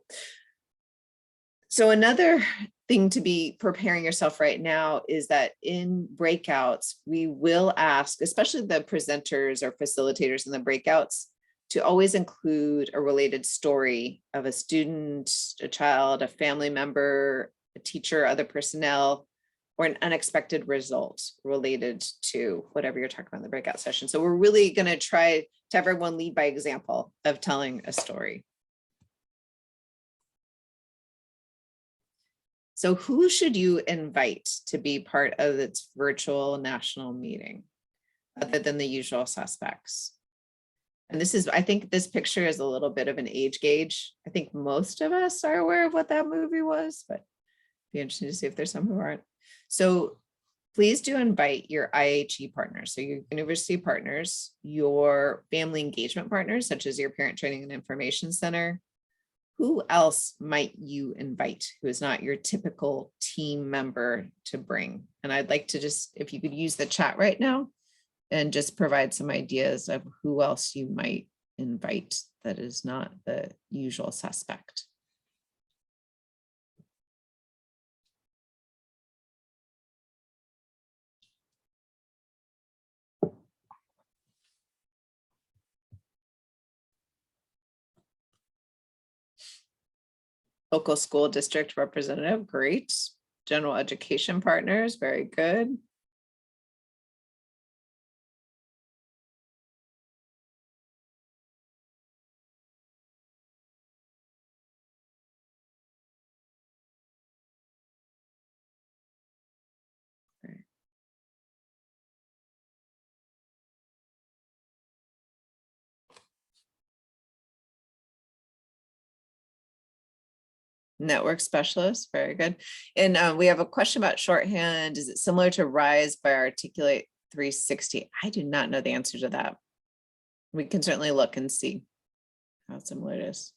So another thing to be preparing yourself right now is that in breakouts, we will ask, especially the presenters or facilitators in the breakouts, to always include a related story of a student, a child, a family member, a teacher, other personnel, or an unexpected result related to whatever you're talking about in the breakout session. So we're really going to try to have everyone lead by example of telling a story. So who should you invite to be part of its virtual national meeting other than the usual suspects? And this is, I think this picture is a little bit of an age gauge. I think most of us are aware of what that movie was, but it'd be interesting to see if there's some who aren't. So please do invite your IHE partners. So your university partners, your family engagement partners, such as your parent training and information center. Who else might you invite who is not your typical team member to bring? And I'd like to just, if you could use the chat right now and just provide some ideas of who else you might invite that is not the usual suspect. Local school district representative, great. General education partners, very good. Network specialist, very good. And we have a question about shorthand. Is it similar to RISE by Articulate 360? I do not know the answer to that. We can certainly look and see how similar it is.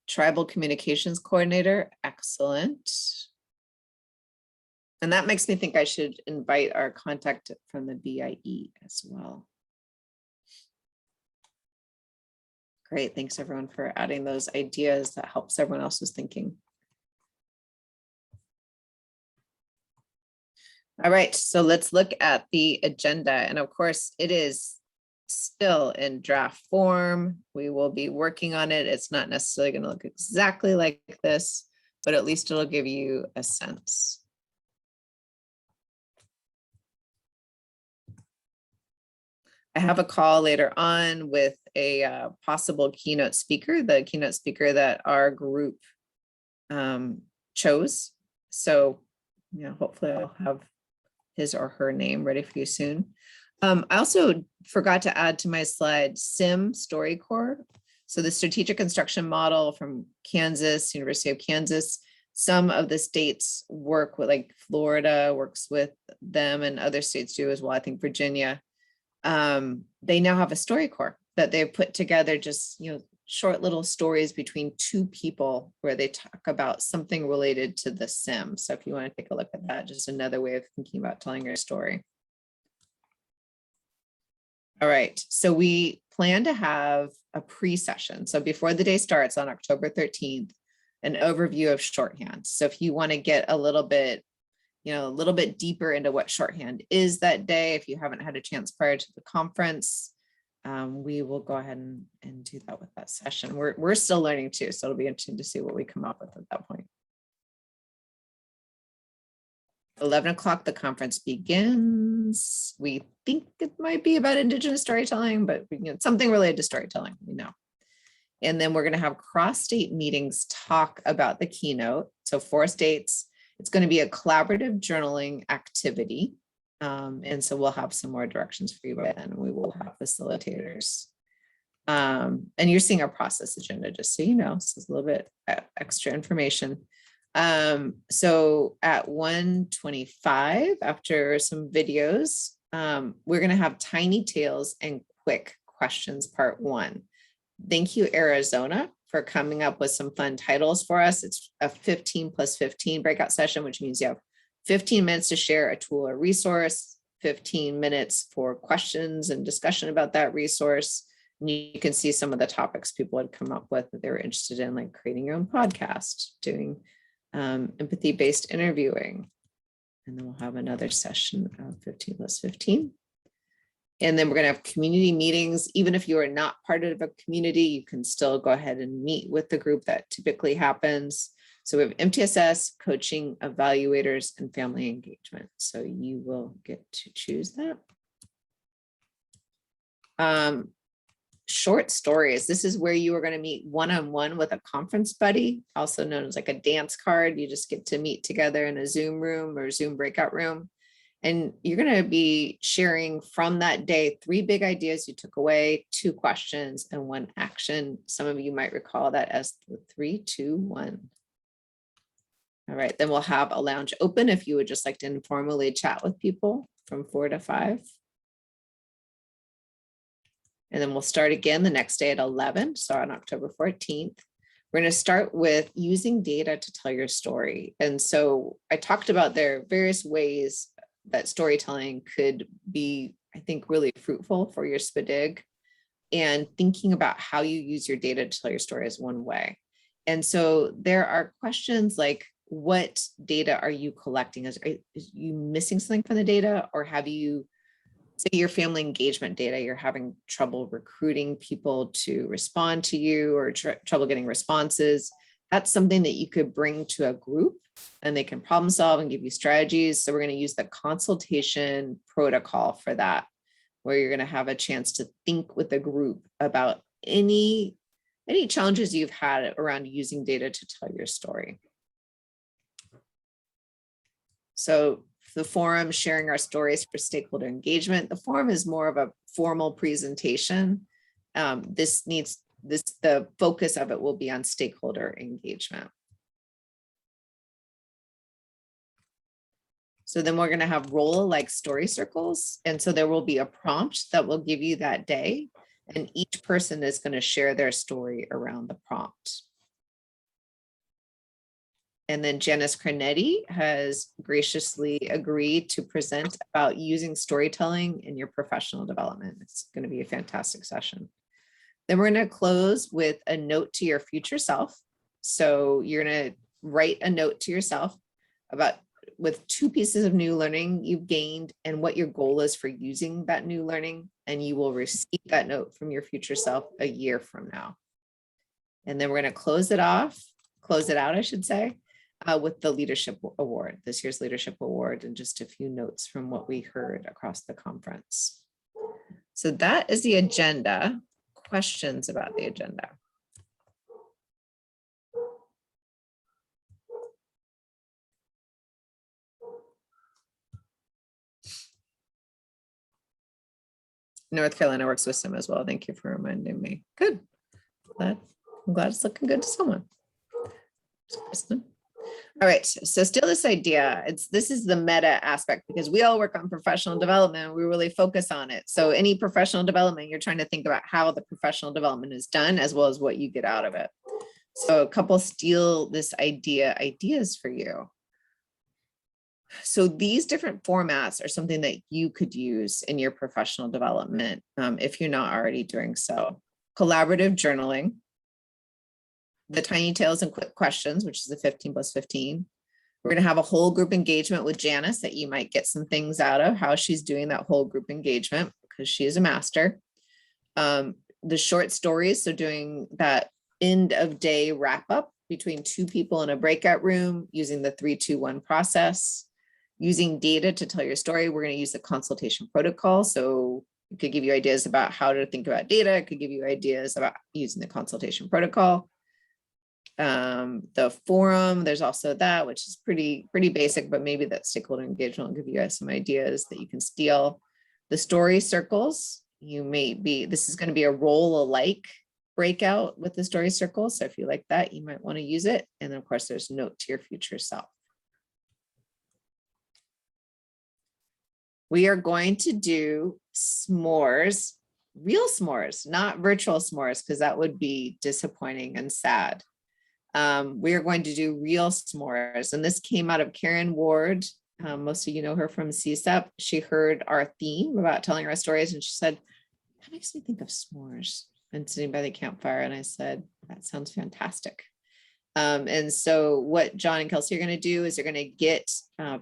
Tribal communications coordinator, excellent. And that makes me think I should invite our contact from the BIE as well. Great, thanks everyone for adding those ideas. That helps everyone else's thinking. All right, so let's look at the agenda. And of course, it is still in draft form. We will be working on it. It's not necessarily going to look exactly like this, but at least it'll give you a sense. I have a call later on with a possible keynote speaker, the keynote speaker that our group chose. So, hopefully I'll have his or her name ready for you soon. I also forgot to add to my slide SIM StoryCorps. So the strategic instruction model from Kansas, University of Kansas, some of the states work with, like Florida works with them and other states do as well. I think Virginia, they now have a StoryCorps that they've put together, just, short little stories between two people where they talk about something related to the sim. So if you want to take a look at that, just another way of thinking about telling your story. All right, so we plan to have a pre-session. So before the day starts on October 13th, an overview of shorthand. So if you want to get a little bit deeper into what shorthand is that day, if you haven't had a chance prior to the conference, we will go ahead and do that with that session. We're still learning too, so it'll be interesting to see what we come up with at that point. 11 o'clock, the conference begins. We think it might be about Indigenous storytelling, but something related to storytelling, we know. And then we're going to have cross-state meetings talk about the keynote. So 4 states, it's going to be a collaborative journaling activity. And so we'll have some more directions for you by then. We will have facilitators. And you're seeing our process agenda, just so you know. So it's a little bit extra information. So at 1:25, after some videos, we're going to have Tiny Tales and Quick Questions Part 1. Thank you, Arizona, for coming up with some fun titles for us. It's a 15+15 breakout session, which means you have 15 minutes to share a tool or resource, 15 minutes for questions and discussion about that resource. And you can see some of the topics people had come up with that they were interested in, like creating your own podcast, doing empathy-based interviewing. And then we'll have another session of 15+15. And then we're going to have community meetings. Even if you are not part of a community, you can still go ahead and meet with the group. That typically happens. So we have MTSS, coaching, evaluators, and family engagement. So you will get to choose that. Short stories. This is where you are going to meet one-on-one with a conference buddy, also known as like a dance card. You just get to meet together in a Zoom room or Zoom breakout room. And you're going to be sharing from that day 3 big ideas you took away, 2 questions, and 1 action. Some of you might recall that as the 3, 2, 1. All right, then we'll have a lounge open if you would just like to informally chat with people from 4 to 5. And then we'll start again the next day at 11, so on October 14th. We're going to start with using data to tell your story. And so I talked about there are various ways that storytelling could be, I think, really fruitful for your SPDIG. And thinking about how you use your data to tell your story is one way. And so there are questions like, what data are you collecting? Is you missing something from the data, or have you, say your family engagement data, you're having trouble recruiting people to respond to you, or trouble getting responses? That's something that you could bring to a group and they can problem solve and give you strategies. So we're going to use the consultation protocol for that, where you're going to have a chance to think with a group about any challenges you've had around using data to tell your story. So the forum, sharing our stories for stakeholder engagement. The forum is more of a formal presentation. The focus of it will be on stakeholder engagement. So then we're going to have role-alike story circles. And so there will be a prompt that will give you that day. And each person is going to share their story around the prompt. And then Janice Carnetti has graciously agreed to present about using storytelling in your professional development. It's going to be a fantastic session. Then we're going to close with a note to your future self. So you're going to write a note to yourself with 2 pieces of new learning you've gained and what your goal is for using that new learning. And you will receive that note from your future self a year from now. And then we're going to close it out, I should say, with the Leadership Award, this year's Leadership Award, and just a few notes from what we heard across the conference. So that is the agenda. Questions about the agenda? North Carolina works with SIM as well. Thank you for reminding me. Good. I'm glad it's looking good to someone. All right, so still this idea, this is the meta aspect because we all work on professional development. We really focus on it. So any professional development, you're trying to think about how the professional development is done as well as what you get out of it. So a couple steal this ideas for you. So these different formats are something that you could use in your professional development if you're not already doing so. Collaborative journaling, the tiny tales and quick questions, which is the 15+15. We're going to have a whole group engagement with Janice that you might get some things out of how she's doing that whole group engagement because she is a master. The short stories, so doing that end of day wrap up between two people in a breakout room using the 3-2-1 process, using data to tell your story. We're going to use the consultation protocol. So it could give you ideas about how to think about data. It could give you ideas about using the consultation protocol. The forum, there's also that, which is pretty basic, but maybe that stakeholder engagement will give you guys some ideas that you can steal. The story circles, this is going to be a role alike breakout with the story circle. So if you like that, you might want to use it. And then of course there's note to your future self. We are going to do s'mores, real s'mores, not virtual s'mores, because that would be disappointing and sad. We are going to do real s'mores. And this came out of Karen Ward. Most of you know her from CSEP. She heard our theme about telling our stories and she said, that makes me think of s'mores and sitting by the campfire. And I said, that sounds fantastic. And so what John and Kelsey are going to do is they're going to get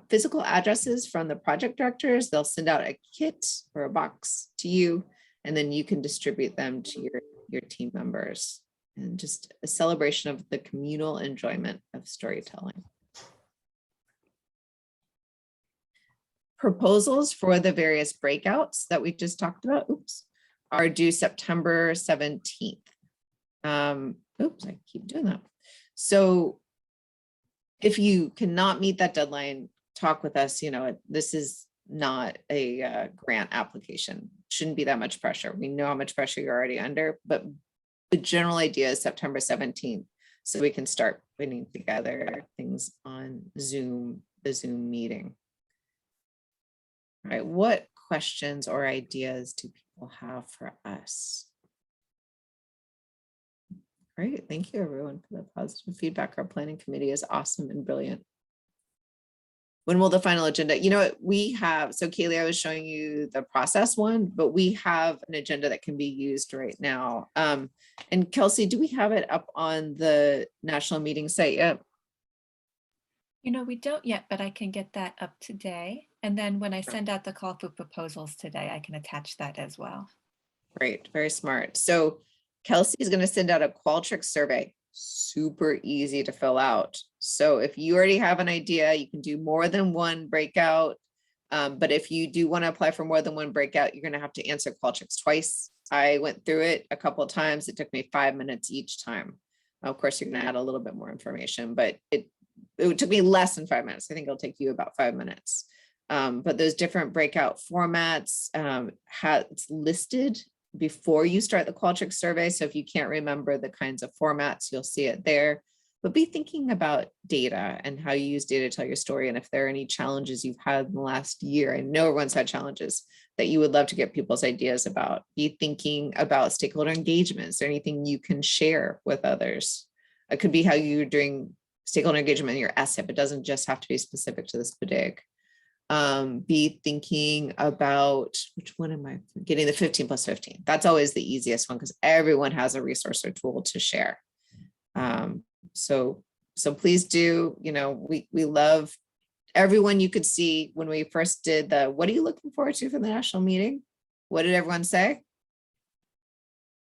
physical addresses from the project directors. They'll send out a kit or a box to you, and then you can distribute them to your team members. And just a celebration of the communal enjoyment of storytelling. Proposals for the various breakouts that we just talked about, are due September 17th. I keep doing that. So if you cannot meet that deadline, talk with us. This is not a grant application. Shouldn't be that much pressure. We know how much pressure you're already under, but the general idea is September 17th. So we can start putting together things on Zoom, the Zoom meeting. All right, what questions or ideas do people have for us? Great, thank you everyone for the positive feedback. Our planning committee is awesome and brilliant. When will the final agenda? We have, so Kaylee, I was showing you the process one, but we have an agenda that can be used right now. And Kelsey, do we have it up on the national meeting site yet? We don't yet, but I can get that up today. And then when I send out the call for proposals today, I can attach that as well. Great, very smart. So Kelsey is going to send out a Qualtrics survey, super easy to fill out. So if you already have an idea, you can do more than one breakout. But if you do want to apply for more than one breakout, you're going to have to answer Qualtrics twice. I went through it a couple of times. It took me 5 minutes each time. Of course, you're going to add a little bit more information, but it took me less than 5 minutes. I think it'll take you about 5 minutes. But those different breakout formats, it's listed before you start the Qualtrics survey. So if you can't remember the kinds of formats, you'll see it there. But be thinking about data and how you use data to tell your story. And if there are any challenges you've had in the last year, I know everyone's had challenges that you would love to get people's ideas about. Be thinking about stakeholder engagement. Is there anything you can share with others? It could be how you're doing stakeholder engagement in your SIP. It doesn't just have to be specific to this PDIG. Be thinking about, which one am I forgetting? The 15+15. That's always the easiest one because everyone has a resource or tool to share. So please do, we love everyone. You could see when we first did what are you looking forward to for the national meeting? What did everyone say?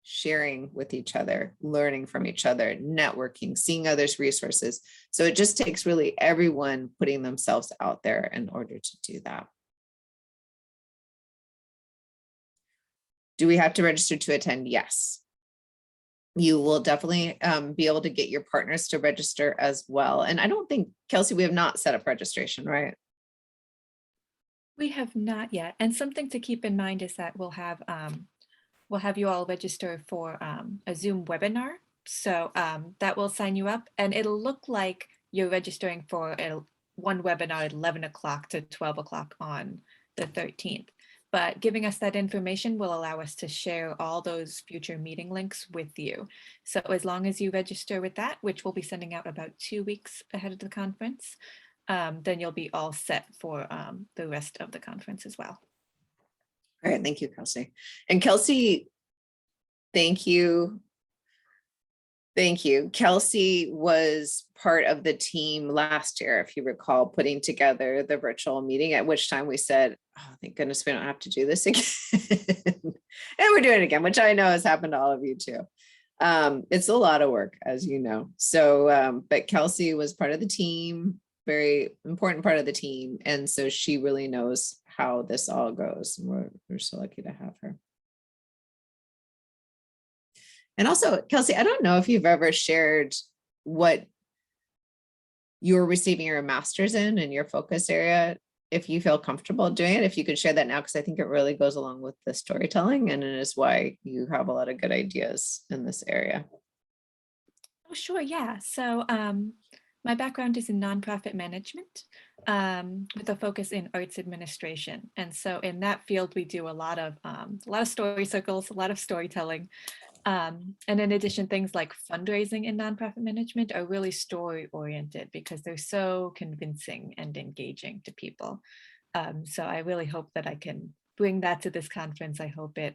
Sharing with each other, learning from each other, networking, seeing others' resources. So it just takes really everyone putting themselves out there in order to do that. Do we have to register to attend? Yes. You will definitely be able to get your partners to register as well. And I don't think, Kelsey, we have not set up registration, right? We have not yet. And something to keep in mind is that we'll have you all register for a Zoom webinar. So that will sign you up and it'll look like you're registering for one webinar at 11 o'clock to 12 o'clock on the 13th. But giving us that information will allow us to share all those future meeting links with you. So as long as you register with that, which we'll be sending out about 2 weeks ahead of the conference, then you'll be all set for the rest of the conference as well. All right, thank you, Kelsey. And Kelsey, thank you. Thank you. Kelsey was part of the team last year, if you recall, putting together the virtual meeting, at which time we said, oh, thank goodness we don't have to do this again. And we're doing it again, which I know has happened to all of you too. It's a lot of work, as you know. So, but Kelsey was part of the team, very important part of the team. And so she really knows how this all goes. And we're so lucky to have her. And also, Kelsey, I don't know if you've ever shared what you're receiving your master's in your focus area, if you feel comfortable doing it, if you could share that now, because I think it really goes along with the storytelling, and it is why you have a lot of good ideas in this area. Oh, sure, yeah. So my background is in nonprofit management with a focus in arts administration. And so in that field, we do a lot of story circles, a lot of storytelling. And in addition, things like fundraising in nonprofit management are really story oriented because they're so convincing and engaging to people. So I really hope that I can bring that to this conference. I hope it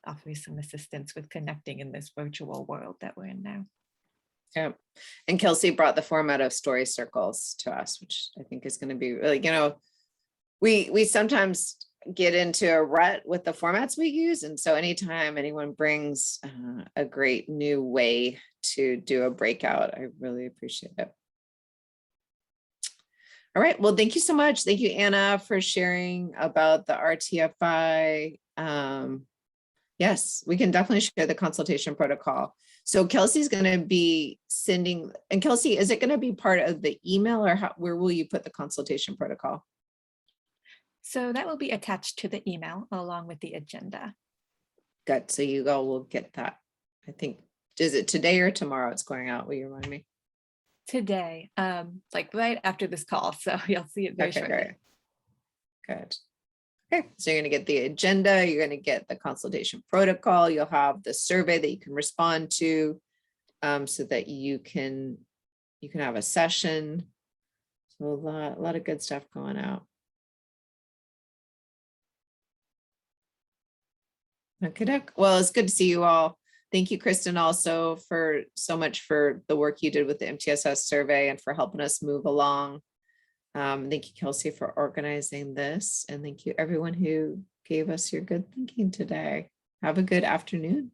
offers some assistance with connecting in this virtual world that we're in now. Yeah. And Kelsey brought the format of story circles to us, which I think is going to be really, we sometimes get into a rut with the formats we use. And so anytime anyone brings a great new way to do a breakout, I really appreciate it. All right. Well, thank you so much. Thank you, Anna, for sharing about the RTFI. Yes, we can definitely share the consultation protocol. So Kelsey's going to be sending, and Kelsey, is it going to be part of the email, or where will you put the consultation protocol? So that will be attached to the email along with the agenda. Good. So you all will get that. I think, is it today or tomorrow it's going out? Will you remind me? Today, like right after this call. So you'll see it very shortly. Great. Good. Okay. So you're going to get the agenda. You're going to get the consultation protocol. You'll have the survey that you can respond to so that you can have a session. So a lot of good stuff going out. Okay, well, it's good to see you all. Thank you, Kristen, also for so much for the work you did with the MTSS survey and for helping us move along. Thank you, Kelsey, for organizing this. And thank you, everyone who gave us your good thinking today. Have a good afternoon.